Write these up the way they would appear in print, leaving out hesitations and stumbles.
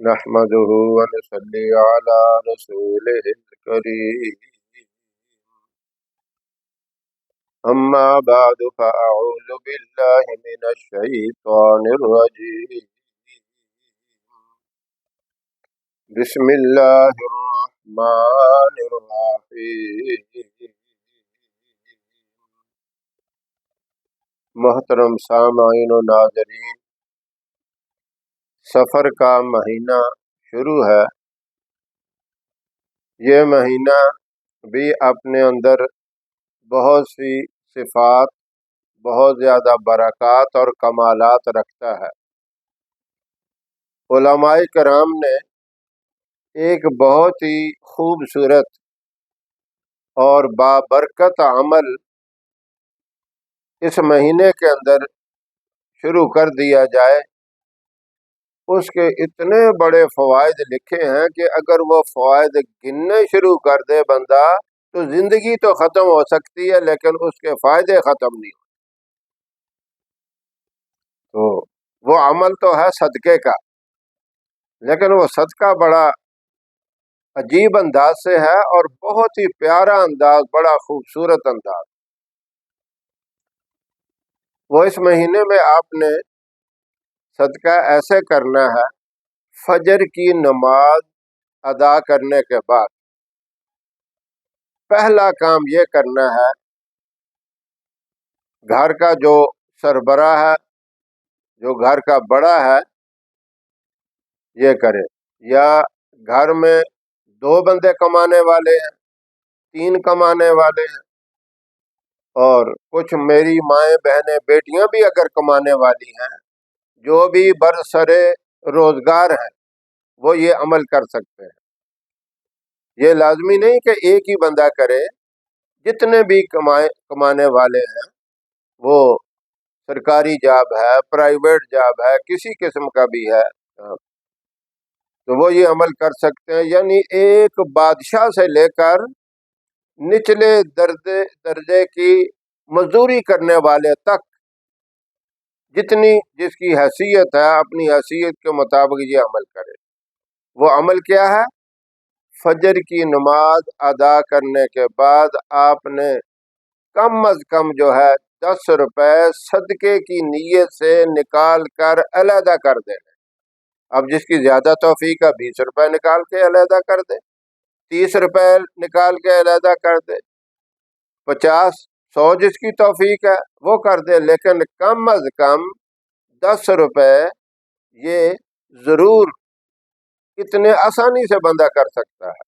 نحمده ونصلي على رسوله الكريم أما بعد فأعوذ بالله من الشيطان الرجيم بسم الله الرحمن الرحيم محترم سامعین و ناظرین، سفر کا مہینہ شروع ہے۔ یہ مہینہ بھی اپنے اندر بہت سی صفات، بہت زیادہ برکات اور کمالات رکھتا ہے۔ علماء کرام نے ایک بہت ہی خوبصورت اور بابرکت عمل اس مہینے کے اندر شروع کر دیا جائے، اس کے اتنے بڑے فوائد لکھے ہیں کہ اگر وہ فوائد گننے شروع کر دے بندہ تو زندگی تو ختم ہو سکتی ہے لیکن اس کے فائدے ختم نہیں ہو۔ تو وہ عمل تو ہے صدقے کا، لیکن وہ صدقہ بڑا عجیب انداز سے ہے اور بہت ہی پیارا انداز، بڑا خوبصورت انداز۔ وہ اس مہینے میں آپ نے صدقہ ایسے کرنا ہے، فجر کی نماز ادا کرنے کے بعد پہلا کام یہ کرنا ہے، گھر کا جو سربراہ ہے، جو گھر کا بڑا ہے، یہ کرے، یا گھر میں 2 بندے کمانے والے ہیں، 3 کمانے والے ہیں، اور کچھ میری مائیں بہنیں بیٹیاں بھی اگر کمانے والی ہیں، جو بھی برسر روزگار ہیں، وہ یہ عمل کر سکتے ہیں۔ یہ لازمی نہیں کہ ایک ہی بندہ کرے، جتنے بھی کمانے والے ہیں، وہ سرکاری جاب ہے، پرائیویٹ جاب ہے، کسی قسم کا بھی ہے، تو وہ یہ عمل کر سکتے ہیں۔ یعنی ایک بادشاہ سے لے کر نچلے درجے کی مزدوری کرنے والے تک، جتنی جس کی حیثیت ہے، اپنی حیثیت کے مطابق یہ عمل کرے۔ وہ عمل کیا ہے؟ فجر کی نماز ادا کرنے کے بعد آپ نے کم از کم جو ہے 10 روپے صدقے کی نیت سے نکال کر علیحدہ کر دینے۔ اب جس کی زیادہ توفیق ہے 20 روپے نکال کے علیحدہ کر دے، 30 روپے نکال کے علیحدہ کر دے، 50 100 جس کی توفیق ہے وہ کر دے، لیکن کم از کم 10 روپے یہ ضرور اتنے آسانی سے بندہ کر سکتا ہے۔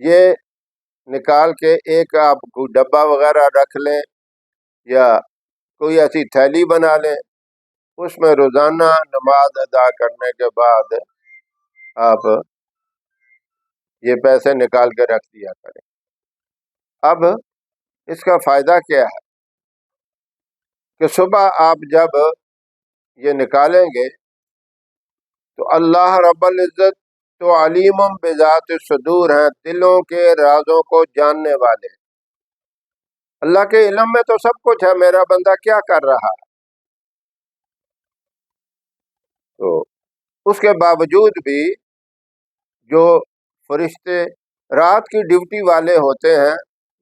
یہ نکال کے ایک آپ کو ڈبہ وغیرہ رکھ لیں یا کوئی ایسی تھیلی بنا لیں، اس میں روزانہ نماز ادا کرنے کے بعد آپ یہ پیسے نکال کے رکھ دیا کریں۔ اب اس کا فائدہ کیا ہے کہ صبح آپ جب یہ نکالیں گے تو اللہ رب العزت تو علیم بذات الصدور ہیں، دلوں کے رازوں کو جاننے والے ہیں۔ اللہ کے علم میں تو سب کچھ ہے، میرا بندہ کیا کر رہا ہے، تو اس کے باوجود بھی جو فرشتے رات کی ڈیوٹی والے ہوتے ہیں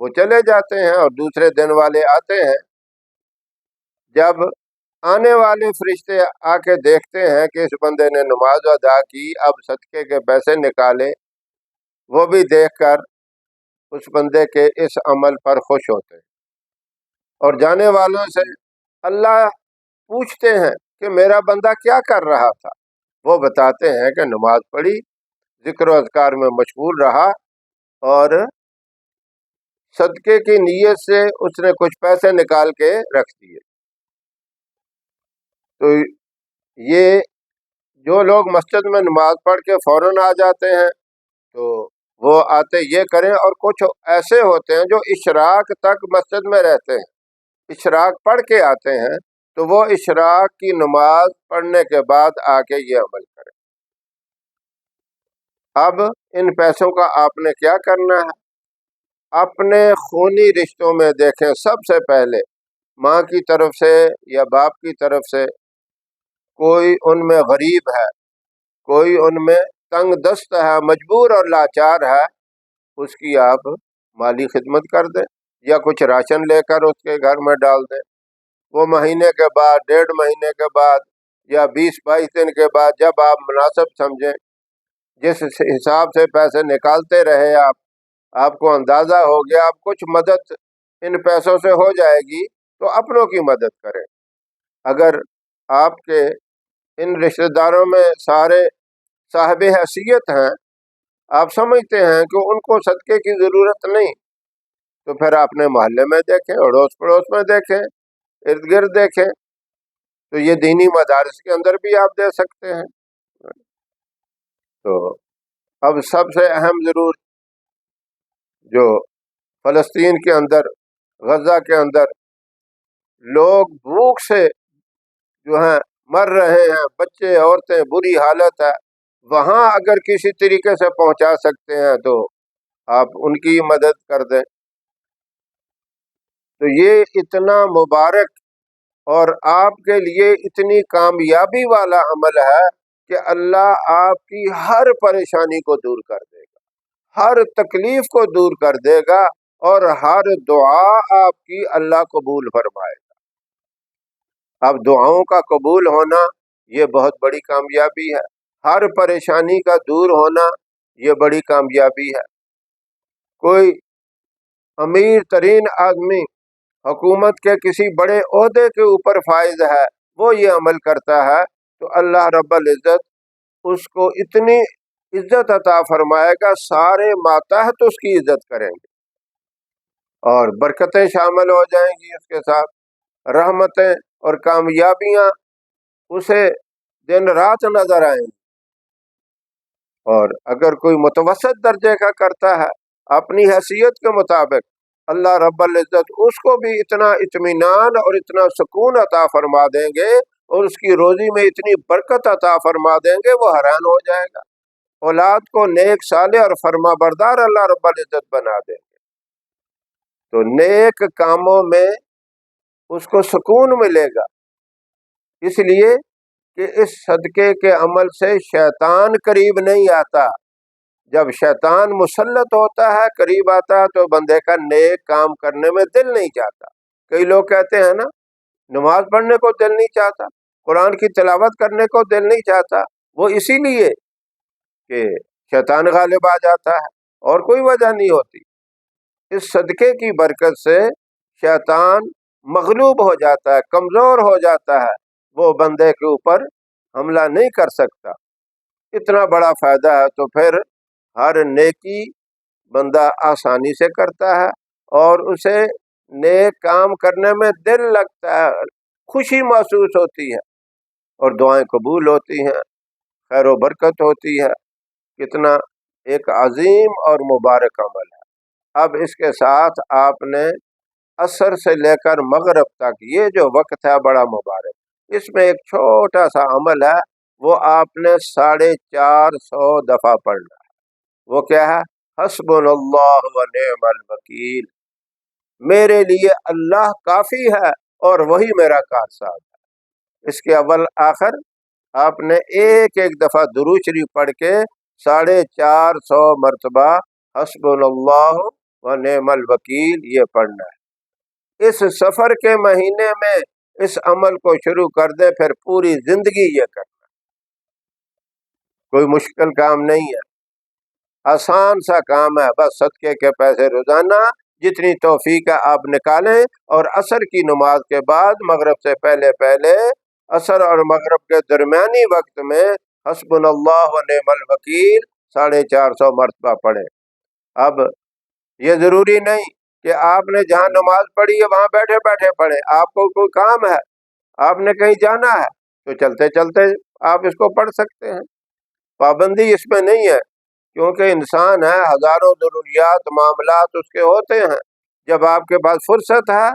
وہ چلے جاتے ہیں اور دوسرے دن والے آتے ہیں۔ جب آنے والے فرشتے آ کے دیکھتے ہیں کہ اس بندے نے نماز ادا کی، اب صدقے کے پیسے نکالے، وہ بھی دیکھ کر اس بندے کے اس عمل پر خوش ہوتے ہیں، اور جانے والوں سے اللہ پوچھتے ہیں کہ میرا بندہ کیا کر رہا تھا، وہ بتاتے ہیں کہ نماز پڑھی، ذکر و اذکار میں مشغول رہا، اور صدقے کی نیت سے اس نے کچھ پیسے نکال کے رکھ دیے۔ تو یہ جو لوگ مسجد میں نماز پڑھ کے فوراً آ جاتے ہیں تو وہ آتے یہ کریں، اور کچھ ایسے ہوتے ہیں جو اشراق تک مسجد میں رہتے ہیں، اشراق پڑھ کے آتے ہیں، تو وہ اشراق کی نماز پڑھنے کے بعد آ کے یہ عمل کریں۔ اب ان پیسوں کا آپ نے کیا کرنا ہے؟ اپنے خونی رشتوں میں دیکھیں، سب سے پہلے ماں کی طرف سے یا باپ کی طرف سے کوئی ان میں غریب ہے، کوئی ان میں تنگ دست ہے، مجبور اور لاچار ہے، اس کی آپ مالی خدمت کر دیں یا کچھ راشن لے کر اس کے گھر میں ڈال دیں۔ وہ مہینے کے بعد، 1.5 مہینے کے بعد یا 20-22 دن کے بعد جب آپ مناسب سمجھیں، جس حساب سے پیسے نکالتے رہے آپ کو اندازہ ہو گیا آپ کچھ مدد ان پیسوں سے ہو جائے گی تو اپنوں کی مدد کریں۔ اگر آپ کے ان رشتہ داروں میں سارے صاحب حیثیت ہیں، آپ سمجھتے ہیں کہ ان کو صدقے کی ضرورت نہیں، تو پھر اپنے محلے میں دیکھیں، اڑوس پڑوس میں دیکھیں، ارد گرد دیکھیں، تو یہ دینی مدارس کے اندر بھی آپ دے سکتے ہیں۔ تو اب سب سے اہم ضرور جو فلسطین کے اندر، غزہ کے اندر لوگ بھوک سے جو ہیں مر رہے ہیں، بچے عورتیں، بری حالت ہے، وہاں اگر کسی طریقے سے پہنچا سکتے ہیں تو آپ ان کی مدد کر دیں۔ تو یہ اتنا مبارک اور آپ کے لیے اتنی کامیابی والا عمل ہے کہ اللہ آپ کی ہر پریشانی کو دور کر دے گا، ہر تکلیف کو دور کر دے گا، اور ہر دعا آپ کی اللہ قبول فرمائے گا۔ اب دعاؤں کا قبول ہونا یہ بہت بڑی کامیابی ہے، ہر پریشانی کا دور ہونا یہ بڑی کامیابی ہے۔ کوئی امیر ترین آدمی حکومت کے کسی بڑے عہدے کے اوپر فائز ہے، وہ یہ عمل کرتا ہے تو اللہ رب العزت اس کو اتنی عزت عطا فرمائے گا، سارے ماتحت اس کی عزت کریں گے اور برکتیں شامل ہو جائیں گی اس کے ساتھ، رحمتیں اور کامیابیاں اسے دن رات نظر آئیں گی۔ اور اگر کوئی متوسط درجے کا کرتا ہے اپنی حیثیت کے مطابق، اللہ رب العزت اس کو بھی اتنا اطمینان اور اتنا سکون عطا فرما دیں گے اور اس کی روزی میں اتنی برکت عطا فرما دیں گے وہ حیران ہو جائے گا۔ اولاد کو نیک، صالح اور فرما بردار اللہ رب العزت بنا دیں گے۔ تو نیک کاموں میں اس کو سکون ملے گا، اس لیے کہ اس صدقے کے عمل سے شیطان قریب نہیں آتا۔ جب شیطان مسلط ہوتا ہے، قریب آتا ہے، تو بندے کا نیک کام کرنے میں دل نہیں چاہتا۔ کئی لوگ کہتے ہیں نا، نماز پڑھنے کو دل نہیں چاہتا، قرآن کی تلاوت کرنے کو دل نہیں چاہتا، وہ اسی لیے کہ شیطان غالب آ جاتا ہے، اور کوئی وجہ نہیں ہوتی۔ اس صدقے کی برکت سے شیطان مغلوب ہو جاتا ہے، کمزور ہو جاتا ہے، وہ بندے کے اوپر حملہ نہیں کر سکتا۔ اتنا بڑا فائدہ ہے، تو پھر ہر نیکی بندہ آسانی سے کرتا ہے اور اسے نیک کام کرنے میں دل لگتا ہے، خوشی محسوس ہوتی ہے اور دعائیں قبول ہوتی ہیں، خیر و برکت ہوتی ہے۔ کتنا ایک عظیم اور مبارک عمل ہے۔ اب اس کے ساتھ آپ نے عصر سے لے کر مغرب تک یہ جو وقت ہے بڑا مبارک، اس میں ایک چھوٹا سا عمل ہے، وہ آپ نے 450 دفعہ پڑھنا ہے۔ وہ کیا ہے؟ حسبنا اللہ و نعم الوکیل، میرے لیے اللہ کافی ہے اور وہی میرا کارساز ہے۔ اس کے اول آخر آپ نے ایک ایک دفعہ درود شریف پڑھ کے 450 مرتبہ حسبنا اللہ و نعم الوکیل یہ پڑھنا ہے۔ اس سفر کے مہینے میں اس عمل کو شروع کر دیں، پھر پوری زندگی یہ کرنا، کوئی مشکل کام نہیں ہے، آسان سا کام ہے، بس صدقے کے پیسے روزانہ جتنی توفیق ہے آپ نکالیں، اور عصر کی نماز کے بعد مغرب سے پہلے پہلے عصر اور مغرب کے درمیانی وقت میں حسبنا اللہ و نعم الوکیل 450 مرتبہ پڑھیں۔ اب یہ ضروری نہیں کہ آپ نے جہاں نماز پڑھی ہے وہاں بیٹھے بیٹھے پڑھیں، آپ کو کوئی کام ہے، آپ نے کہیں جانا ہے تو چلتے چلتے آپ اس کو پڑھ سکتے ہیں، پابندی اس میں نہیں ہے، کیونکہ انسان ہے، ہزاروں ضروریات، معاملات اس کے ہوتے ہیں۔ جب آپ کے پاس فرصت ہے،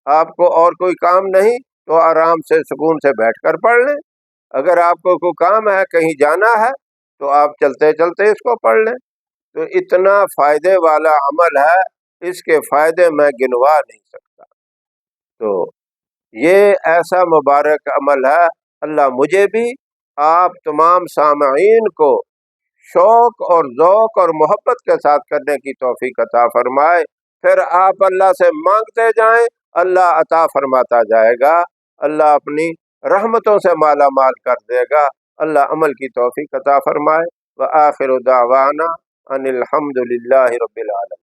آپ کو اور کوئی کام نہیں، تو آرام سے سکون سے بیٹھ کر پڑھ لیں۔ اگر آپ کو کوئی کام ہے، کہیں جانا ہے، تو آپ چلتے چلتے اس کو پڑھ لیں۔ تو اتنا فائدے والا عمل ہے، اس کے فائدے میں گنوا نہیں سکتا۔ تو یہ ایسا مبارک عمل ہے، اللہ مجھے بھی آپ تمام سامعین کو شوق اور ذوق اور محبت کے ساتھ کرنے کی توفیق عطا فرمائے۔ پھر آپ اللہ سے مانگتے جائیں، اللہ عطا فرماتا جائے گا، اللہ اپنی رحمتوں سے مالا مال کر دے گا۔ اللہ عمل کی توفیق عطا فرمائے۔ وآخر دعوانا ان الحمد للہ رب العالمین۔